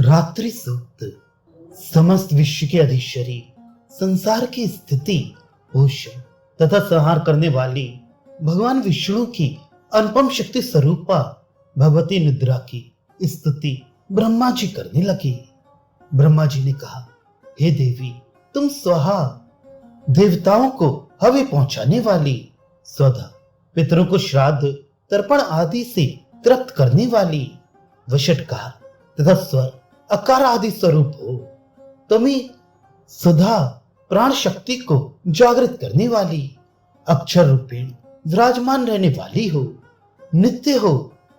रात्रि सूक्त समस्त विश्व के अधिश्वरी, संसार की स्थिति, पोषण तथा संहार करने वाली भगवान विष्णु की अनुपम शक्ति स्वरूपा भगवती निद्रा की स्तुति ब्रह्मा जी करने लगे। ब्रह्मा जी ने कहा, हे देवी, तुम स्वाहा, देवताओं को हवि पहुंचाने वाली, स्वधा पितरों को श्राद्ध तर्पण आदि से तृप्त करने वाली, वषटकार तथा स्वर अकार आदि स्वरूप हो। तुम सुधा प्राण शक्ति को जागृत करने वाली, अक्षर रूपेण विराजमान रहने वाली हो, नित्य हो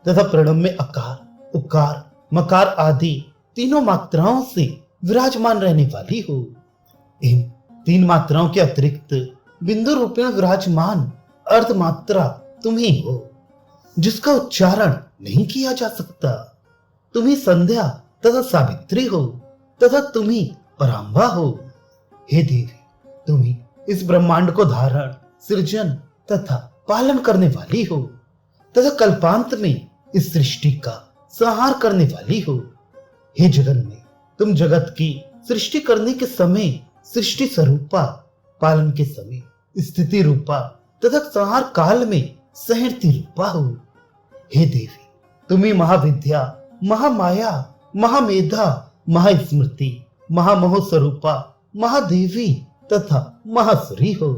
तथा प्रणव में अकार, उकार, मकार आदि तीनों मात्राओं से विराजमान रहने वाली हो। इन तीन मात्राओं के अतिरिक्त बिंदु रूपेण विराजमान अर्ध मात्रा तुम ही हो, जिसका उच्चारण नहीं किया जा सकता। तुम ही संध्या तथा सावित्री हो तथा तुम ही परांबा हो। हे देवी, तुम ही इस ब्रह्मांड को धारण, सृजन तथा पालन करने वाली हो तथा कल्पांत में इस सृष्टि का संहार करने वाली हो। हे जगन में, तुम जगत की सृष्टि करने के समय सृष्टि स्वरूपा, पालन के समय स्थिति रूपा तथा संहार काल में सहृति रूपा हो। हे देवी, तुम ही महाविद्या, महामाया, महामेधा, महास्मृति, महामोह स्वरूपा, महादेवी तथा महासुरी हो।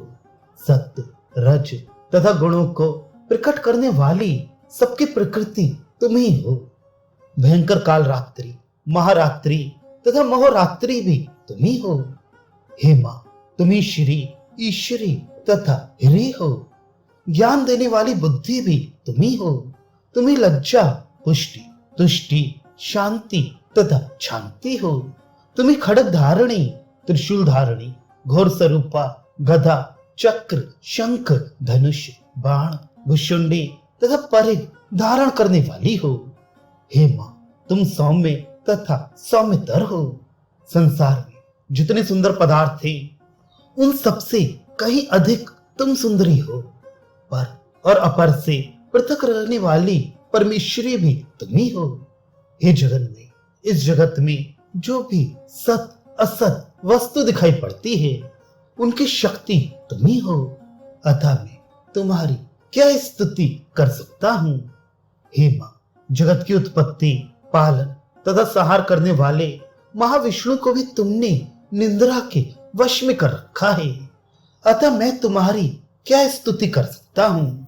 सत्य, रज तथा गुणों को प्रकट करने वाली सबकी प्रकृति तुम ही हो। भयंकर काल रात्रि, महारात्रि तथा मोहरात्रि भी तुम ही हो। हे मां, तुम ही श्री, ईश्वरी तथा हिरी हो। ज्ञान देने वाली बुद्धि भी तुम ही हो। तुम ही लज्जा, पुष्टि, तुष्टि, शांति तथा शांति हो। तुम ही खड्ग धारणी, त्रिशूल धारणी, घोर स्वरूपा, गदा, चक्र, शंख, धनुष, बाण, भुषुंडी तथा परिघ धारण करने वाली हो। हे मां, तुम सौम्य तथा सौम्यतर हो। संसार में जितने सुंदर पदार्थ थे, उन सबसे कहीं अधिक तुम सुंदरी हो। पर और अपर से पृथक रहने वाली परमेश्वरी भी तुम ही हो। हे जगन में, इस जगत में जो भी सत असत वस्तु दिखाई पड़ती है, उनकी शक्ति तुम ही हो। अतः मैं तुम्हारी क्या स्तुति कर सकता हूँ। हे मां, जगत की उत्पत्ति, पालन तथा संहार करने वाले महाविष्णु को भी तुमने निंद्रा के वश में कर रखा है। अतः मैं तुम्हारी क्या स्तुति कर सकता हूँ।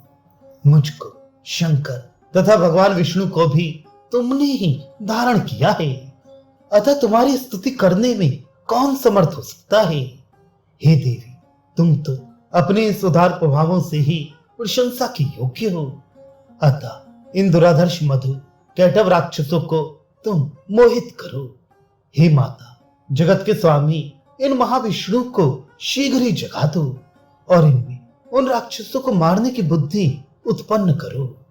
मुझको, शंकर तथा भगवान विष्णु को भी तुमने ही धारण किया है। अतः तुम्हारी स्तुति करने में कौन समर्थ हो सकता है। हे देवी, तुम तो अपने इस उदार प्रभावों से ही प्रशंसा के योग्य हो। अतः इन दुराधर्ष मधु कैटव राक्षसों को तुम मोहित करो। हे माता, जगत के स्वामी, इन महाविष्णु को शीघ्र ही जगा दो और इनमें उन राक्षसों को मारने की बुद्धि उत्पन्न करो।